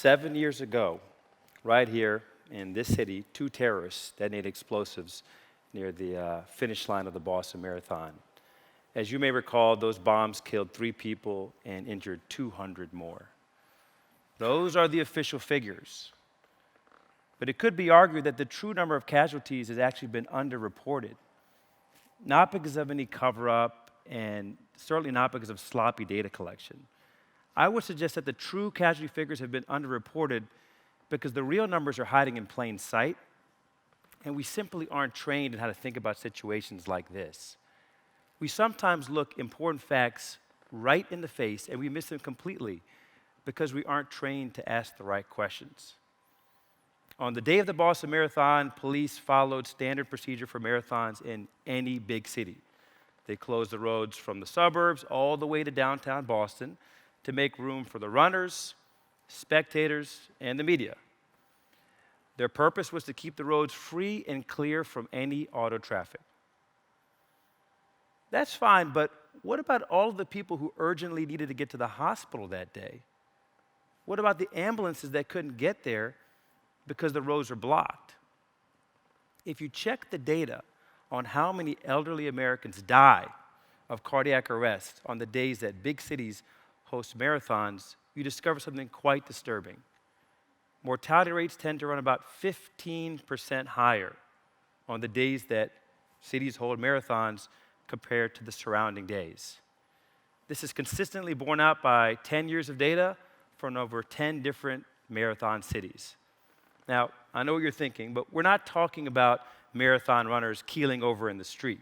7 years ago, right here in this city, 2 terrorists detonated explosives near the finish line of the Boston Marathon. As you may recall, those bombs killed 3 people and injured 200 more. Those are the official figures. But it could be argued that the true number of casualties has actually been underreported, not because of any cover-up and certainly not because of sloppy data collection. I would suggest that the true casualty figures have been underreported because the real numbers are hiding in plain sight, and we simply aren't trained in how to think about situations like this. We sometimes look important facts right in the face, and we miss them completely because we aren't trained to ask the right questions. On the day of the Boston Marathon, police followed standard procedure for marathons in any big city. They closed the roads from the suburbs all the way to downtown Boston to make room for the runners, spectators, and the media. Their purpose was to keep the roads free and clear from any auto traffic. That's fine, but what about all of the people who urgently needed to get to the hospital that day? What about the ambulances that couldn't get there because the roads were blocked? If you check the data on how many elderly Americans die of cardiac arrest on the days that big cities host marathons, you discover something quite disturbing. Mortality rates tend to run about 15% higher on the days that cities hold marathons compared to the surrounding days. This is consistently borne out by 10 years of data from over 10 different marathon cities. Now, I know what you're thinking, but we're not talking about marathon runners keeling over in the street.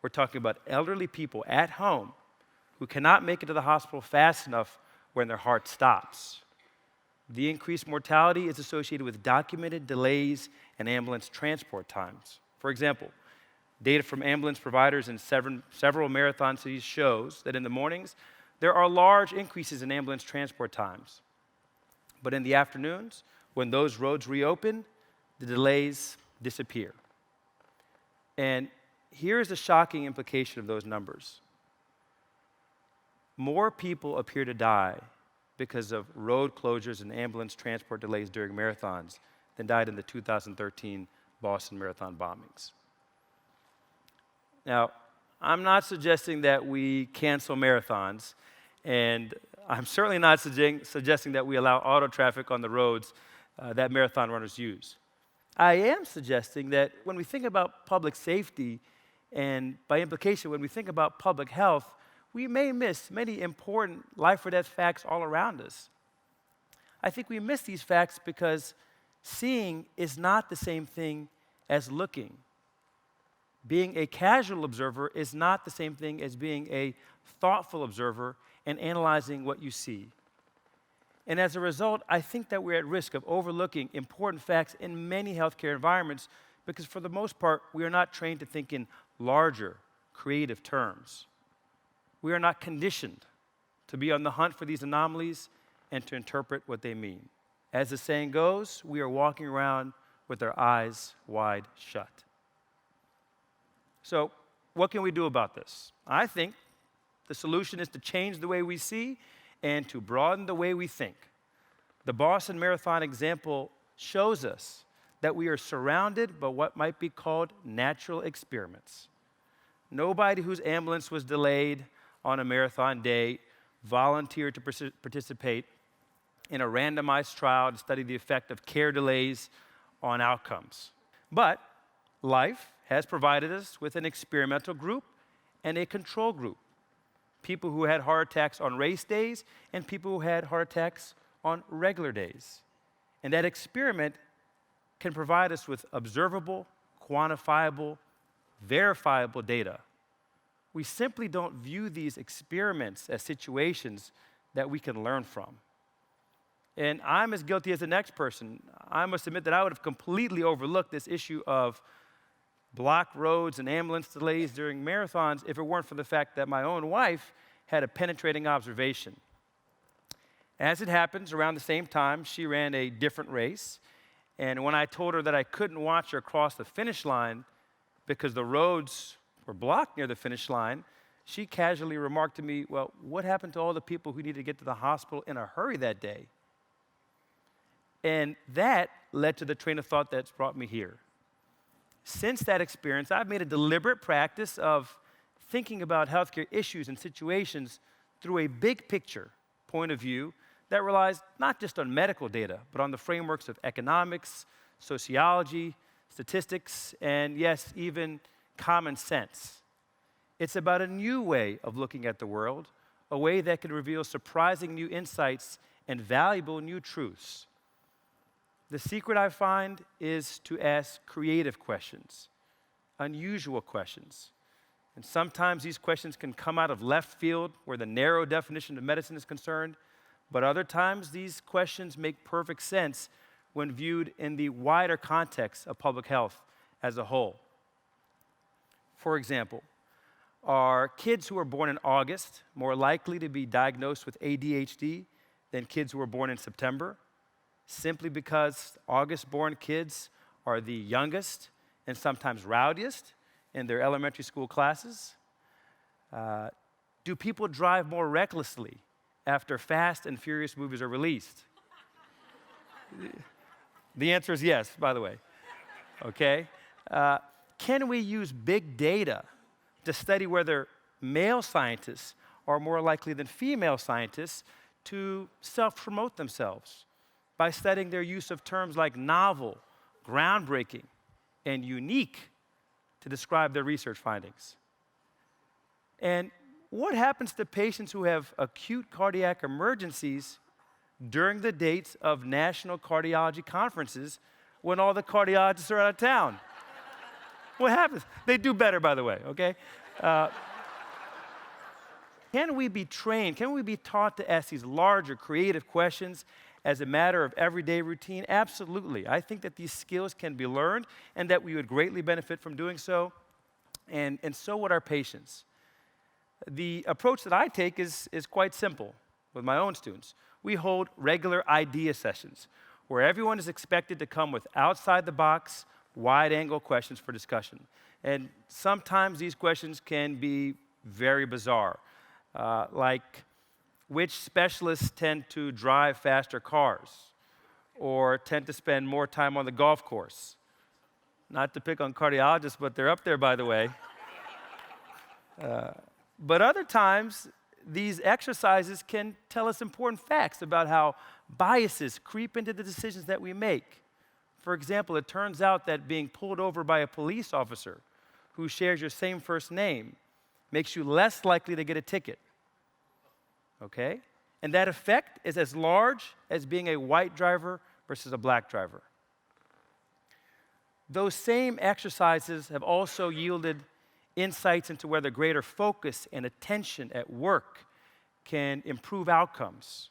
We're talking about elderly people at home who cannot make it to the hospital fast enough when their heart stops. The increased mortality is associated with documented delays in ambulance transport times. For example, data from ambulance providers in several marathon cities shows that in the mornings, there are large increases in ambulance transport times. But in the afternoons, when those roads reopen, the delays disappear. And here's the shocking implication of those numbers. More people appear to die because of road closures and ambulance transport delays during marathons than died in the 2013 Boston Marathon bombings. Now, I'm not suggesting that we cancel marathons, and I'm certainly not suggesting that we allow auto traffic on the roads that marathon runners use. I am suggesting that when we think about public safety, and by implication, when we think about public health, we may miss many important life or death facts all around us. I think we miss these facts because seeing is not the same thing as looking. Being a casual observer is not the same thing as being a thoughtful observer and analyzing what you see. And as a result, I think that we're at risk of overlooking important facts in many healthcare environments because for the most part, we are not trained to think in larger, creative terms. We are not conditioned to be on the hunt for these anomalies and to interpret what they mean. As the saying goes, we are walking around with our eyes wide shut. So, what can we do about this? I think the solution is to change the way we see and to broaden the way we think. The Boston Marathon example shows us that we are surrounded by what might be called natural experiments. Nobody whose ambulance was delayed on a marathon day volunteered to participate in a randomized trial to study the effect of care delays on outcomes. But life has provided us with an experimental group and a control group. People who had heart attacks on race days and people who had heart attacks on regular days. And that experiment can provide us with observable, quantifiable, verifiable data. We simply don't view these experiments as situations that we can learn from. And I'm as guilty as the next person. I must admit that I would have completely overlooked this issue of blocked roads and ambulance delays during marathons if it weren't for the fact that my own wife had a penetrating observation. As it happens, around the same time, she ran a different race. And when I told her that I couldn't watch her cross the finish line because the roads were blocked near the finish line, she casually remarked to me, well, what happened to all the people who needed to get to the hospital in a hurry that day? And that led to the train of thought that's brought me here. Since that experience, I've made a deliberate practice of thinking about healthcare issues and situations through a big picture point of view that relies not just on medical data, but on the frameworks of economics, sociology, statistics, and yes, even common sense. It's about a new way of looking at the world, a way that can reveal surprising new insights and valuable new truths. The secret I find is to ask creative questions, unusual questions. And sometimes these questions can come out of left field where the narrow definition of medicine is concerned, but other times these questions make perfect sense when viewed in the wider context of public health as a whole. For example, are kids who are born in August more likely to be diagnosed with ADHD than kids who are born in September? Simply because August-born kids are the youngest and sometimes rowdiest in their elementary school classes? Do people drive more recklessly after Fast and Furious movies are released? The answer is yes, by the way. Okay? Can we use big data to study whether male scientists are more likely than female scientists to self-promote themselves by studying their use of terms like novel, groundbreaking, and unique to describe their research findings? And what happens to patients who have acute cardiac emergencies during the dates of national cardiology conferences when all the cardiologists are out of town? What happens? They do better, by the way, okay? Can we be trained? Can we be taught to ask these larger, creative questions as a matter of everyday routine? Absolutely. I think that these skills can be learned and that we would greatly benefit from doing so, and so would our patients. The approach that I take is quite simple with my own students. We hold regular idea sessions where everyone is expected to come with outside-the-box, wide-angle questions for discussion. And sometimes these questions can be very bizarre, like which specialists tend to drive faster cars or tend to spend more time on the golf course. Not to pick on cardiologists, but they're up there, by the way. But other times, these exercises can tell us important facts about how biases creep into the decisions that we make. For example, it turns out that being pulled over by a police officer who shares your same first name makes you less likely to get a ticket. Okay? And that effect is as large as being a white driver versus a black driver. Those same exercises have also yielded insights into whether greater focus and attention at work can improve outcomes.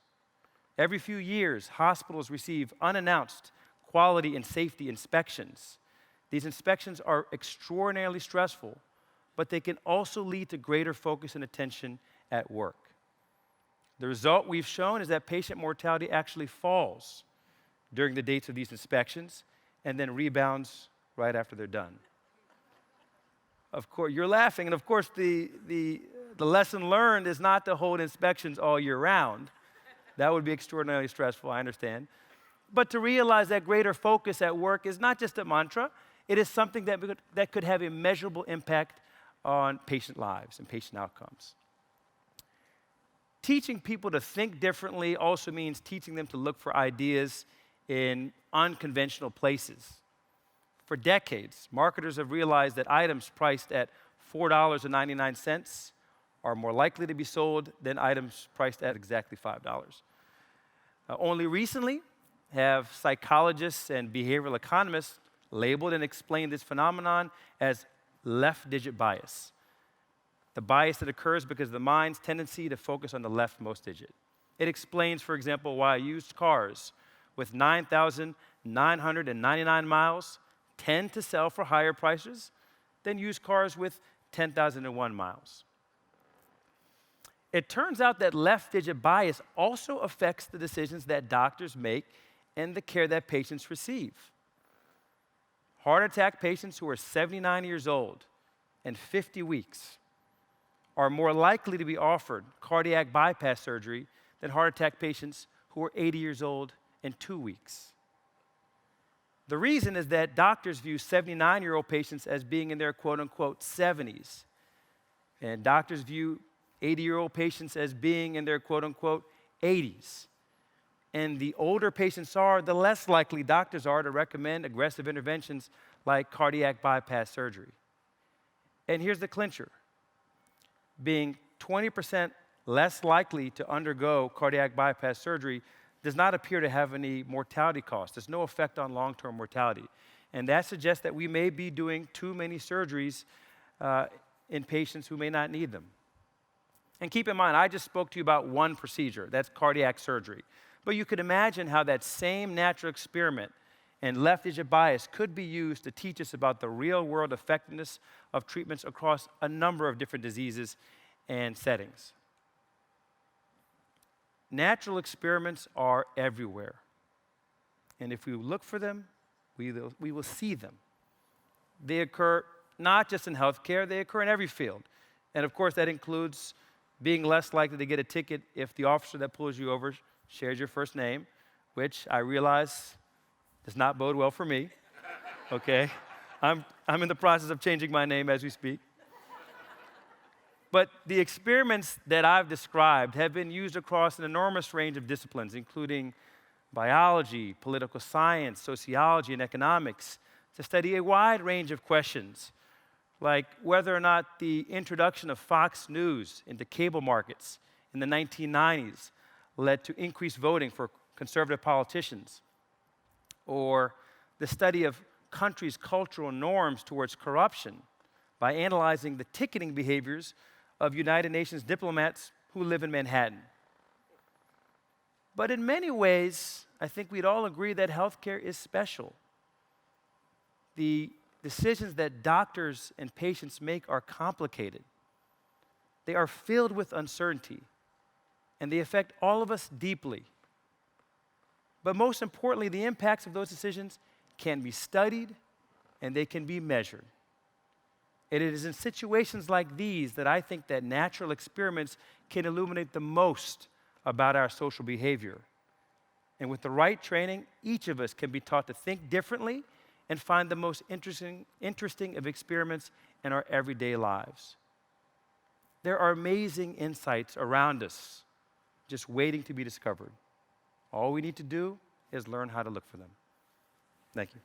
Every few years, hospitals receive unannounced quality and safety inspections. These inspections are extraordinarily stressful, but they can also lead to greater focus and attention at work. The result we've shown is that patient mortality actually falls during the dates of these inspections and then rebounds right after they're done. Of course, you're laughing, and of course the lesson learned is not to hold inspections all year round. That would be extraordinarily stressful, I understand. But to realize that greater focus at work is not just a mantra, it is something that could have a measurable impact on patient lives and patient outcomes. Teaching people to think differently also means teaching them to look for ideas in unconventional places. For decades, marketers have realized that items priced at $4.99 are more likely to be sold than items priced at exactly $5. Only recently have psychologists and behavioral economists labeled and explained this phenomenon as left-digit bias. The bias that occurs because of the mind's tendency to focus on the leftmost digit. It explains, for example, why used cars with 9,999 miles tend to sell for higher prices than used cars with 10,001 miles. It turns out that left-digit bias also affects the decisions that doctors make and the care that patients receive. Heart attack patients who are 79 years old and 50 weeks are more likely to be offered cardiac bypass surgery than heart attack patients who are 80 years old and 2 weeks. The reason is that doctors view 79-year-old patients as being in their quote-unquote 70s, and doctors view 80-year-old patients as being in their quote-unquote 80s. And the older patients are, the less likely doctors are to recommend aggressive interventions like cardiac bypass surgery. And here's the clincher. Being 20% less likely to undergo cardiac bypass surgery does not appear to have any mortality costs. There's no effect on long-term mortality. And that suggests that we may be doing too many surgeries in patients who may not need them. And keep in mind, I just spoke to you about one procedure, that's cardiac surgery. But you could imagine how that same natural experiment and left-digit bias could be used to teach us about the real-world effectiveness of treatments across a number of different diseases and settings. Natural experiments are everywhere. And if we look for them, we will see them. They occur not just in healthcare, they occur in every field. And of course, that includes being less likely to get a ticket if the officer that pulls you over shares your first name, which I realize does not bode well for me, okay? I'm in the process of changing my name as we speak. But the experiments that I've described have been used across an enormous range of disciplines, including biology, political science, sociology, and economics, to study a wide range of questions, like whether or not the introduction of Fox News into cable markets in the 1990s led to increased voting for conservative politicians, or the study of countries' cultural norms towards corruption by analyzing the ticketing behaviors of United Nations diplomats who live in Manhattan. But in many ways, I think we'd all agree that healthcare is special. The decisions that doctors and patients make are complicated. They are filled with uncertainty, and they affect all of us deeply. But most importantly, the impacts of those decisions can be studied and they can be measured. And it is in situations like these that I think that natural experiments can illuminate the most about our social behavior. And with the right training, each of us can be taught to think differently and find the most interesting of experiments in our everyday lives. There are amazing insights around us just waiting to be discovered. All we need to do is learn how to look for them. Thank you.